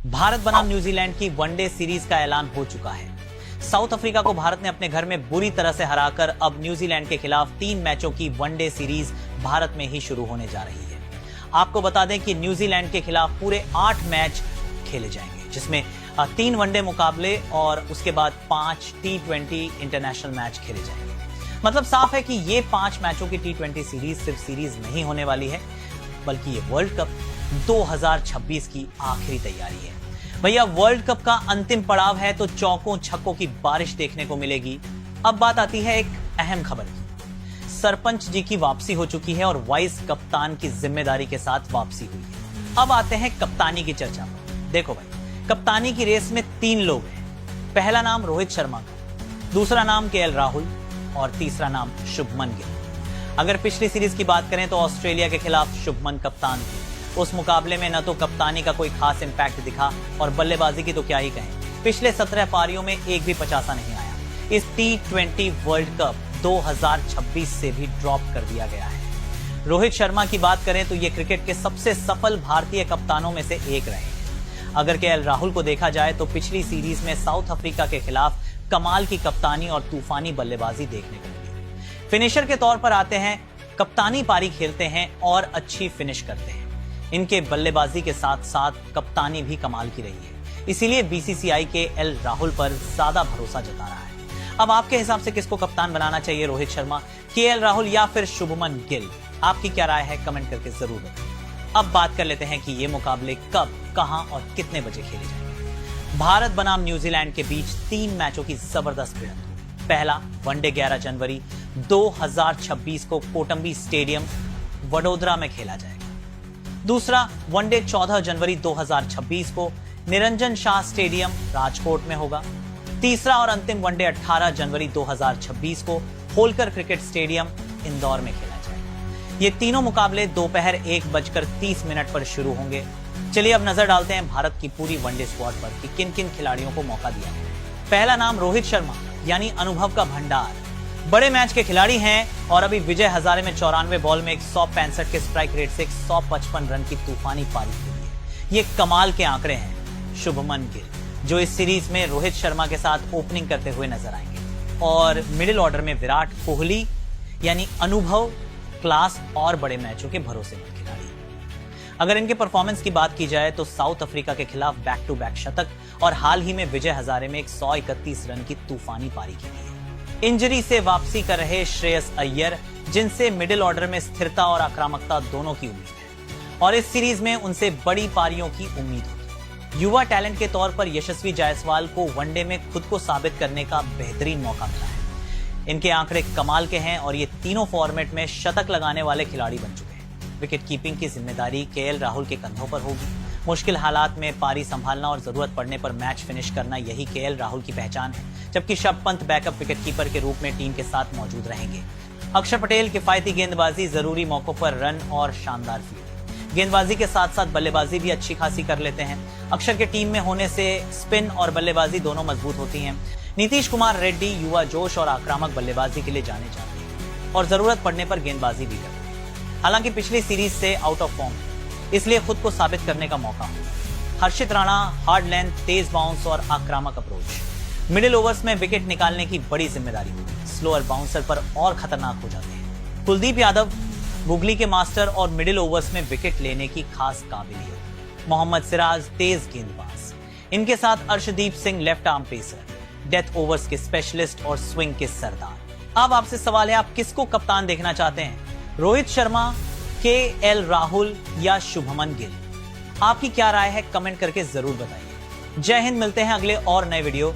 भारत बनाम न्यूजीलैंड की one day series का ऐलान हो चुका है। साउथ अफ्रीका को भारत ने अपने घर में बुरी तरह से हराकर अब न्यूजीलैंड के खिलाफ 3 मैचों की वनडे सीरीज भारत में ही शुरू होने जा रही है। आपको बता दें कि न्यूजीलैंड के खिलाफ पूरे 8 मैच खेले जाएंगे, जिसमें 3 वनडे मुकाबले और उसके बाद 5 T20 इंटरनेशनल मैच खेले जाएंगे। मतलब साफ है कि ये 5 मैचों की T20 सीरीज सिर्फ सीरीज नहीं होने वाली है, बल्कि ये वर्ल्ड कप 2026 की आखिरी तैयारी है। भैया, वर्ल्ड कप का अंतिम पड़ाव है तो चौकों छक्कों की बारिश देखने को मिलेगी। अब बात आती है एक अहम खबर की। सरपंच जी की वापसी हो चुकी है और वाइस कप्तान की जिम्मेदारी के साथ वापसी हुई है। अब आते हैं कप्तानी की चर्चा पर। देखो भाई, कप्तानी की रेस में 3 लोग हैं। पहला नाम रोहित शर्मा का, दूसरा नाम केएल राहुल और तीसरा नाम शुभमन गिल। अगर पिछली सीरीज की बात करें तो ऑस्ट्रेलिया के खिलाफ शुभमन कप्तान थे। उस मुकाबले में न तो कप्तानी का कोई खास इंपैक्ट दिखा और बल्लेबाजी की तो क्या ही कहें। पिछले 17 पारियों में एक भी 50 नहीं आया। इस T20 वर्ल्ड कप 2026 से भी ड्रॉप कर दिया गया है। रोहित शर्मा की बात करें तो ये क्रिकेट के सबसे सफल भारतीय कप्तानों में से एक रहे हैं। अगर केएल राहुल को देखा जाए तो पिछली सीरीज में साउथ अफ्रीका के खिलाफ कमाल की कप्तानी और तूफानी बल्लेबाजी देखने को मिली। फिनिशर के तौर पर आते हैं, कप्तानी पारी खेलते हैं और अच्छी फिनिश करते हैं। इनके बल्लेबाजी के साथ साथ कप्तानी भी कमाल की रही है, इसीलिए बीसीसीआई के एल राहुल पर ज्यादा भरोसा जता रहा है। अब आपके हिसाब से किसको कप्तान बनाना चाहिए, रोहित शर्मा, केएल राहुल या फिर शुभमन गिल? आपकी क्या राय है, कमेंट करके जरूर बताएं। अब बात कर लेते हैं कि ये मुकाबले कब, कहां और कितने बजे खेले जाएंगे। भारत बनाम न्यूजीलैंड के बीच 3 मैचों की जबरदस्त भिड़ंत होगी। पहला वनडे 11 जनवरी 2026 को कोटंबी स्टेडियम वडोदरा में खेला जाएगा। दूसरा वनडे 14 जनवरी 2026 को निरंजन शाह स्टेडियम राजकोट में होगा। तीसरा और अंतिम वनडे 18 जनवरी 2026 को होलकर क्रिकेट स्टेडियम इंदौर में खेला जाएगा। ये तीनों मुकाबले दोपहर 1:30 पर शुरू होंगे। चलिए अब नजर डालते हैं भारत की पूरी वनडे स्क्वाड पर कि किन किन खिलाड़ियों को मौका दिया है। पहला नाम रोहित शर्मा, यानी अनुभव का भंडार। बड़े मैच के खिलाड़ी हैं और अभी विजय हजारे में 94 बॉल में 165 के स्ट्राइक रेट से 155 रन की तूफानी पारी खेली है। ये कमाल के आंकड़े हैं। शुभमन गिल, जो इस सीरीज में रोहित शर्मा के साथ ओपनिंग करते हुए नजर आएंगे। और मिडिल ऑर्डर में विराट कोहली, यानी अनुभव, क्लास और बड़े मैचों के भरोसेमंद खिलाड़ी। अगर इनके परफॉर्मेंस की बात की जाए तो साउथ अफ्रीका के खिलाफ बैक टू बैक शतक और हाल ही में विजय हजारे में 131 रन की तूफानी पारी खेली है। इंजरी से वापसी कर रहे श्रेयस अय्यर, जिनसे मिडिल ऑर्डर में स्थिरता और आक्रामकता दोनों की उम्मीद है और इस सीरीज में उनसे बड़ी पारियों की उम्मीद होगी। युवा टैलेंट के तौर पर यशस्वी जायसवाल को वनडे में खुद को साबित करने का बेहतरीन मौका मिला है। इनके आंकड़े कमाल के हैं और ये तीनों फॉर्मेट में शतक लगाने वाले खिलाड़ी बन चुके हैं। विकेट कीपिंग की जिम्मेदारी केएल राहुल के कंधों पर होगी। मुश्किल हालात में पारी संभालना और जरूरत पड़ने पर मैच फिनिश करना, यही केएल राहुल की पहचान है। जबकि ऋषभ पंत बैकअप विकेटकीपर के रूप में टीम के साथ मौजूद रहेंगे। अक्षर पटेल किफायती गेंदबाजी, जरूरी मौकों पर रन और शानदार फील्डिंग। गेंदबाजी के साथ साथ बल्लेबाजी भी अच्छी खासी कर लेते हैं। अक्षर के टीम में होने से स्पिन और बल्लेबाजी दोनों मजबूत होती हैं। नीतीश कुमार रेड्डी युवा जोश और आक्रामक बल्लेबाजी के लिए जाने जाते हैं और जरूरत पड़ने पर गेंदबाजी भी करते हैं। हालांकि पिछली सीरीज से आउट ऑफ फॉर्म, इसलिए खुद को साबित करने का मौका होगा। हर्षित राणा हार्ड लेंथ, तेज बाउंस और आक्रामक अप्रोच। मिडिल ओवर्स में विकेट निकालने की बड़ी जिम्मेदारी होगी। स्लोअर बाउंसर पर और खतरनाक हो जाते हैं। कुलदीप यादव गुगली के मास्टर और मिडिल ओवर्स में विकेट लेने की खास काबिलियत। मोहम्मद सिराज तेज गेंदबाज। इनके साथ Arshdeep Singh left arm pacer, death overs के स्पेशलिस्ट और स्विंग के सरदार। अब आपसे सवाल है, आप किसको कप्तान देखना चाहते हैं, रोहित शर्मा, केएल राहुल या शुभमन गिल? आपकी क्या राय है, कमेंट करके जरूर बताइए। जय हिंद, मिलते हैं अगले और नए वीडियो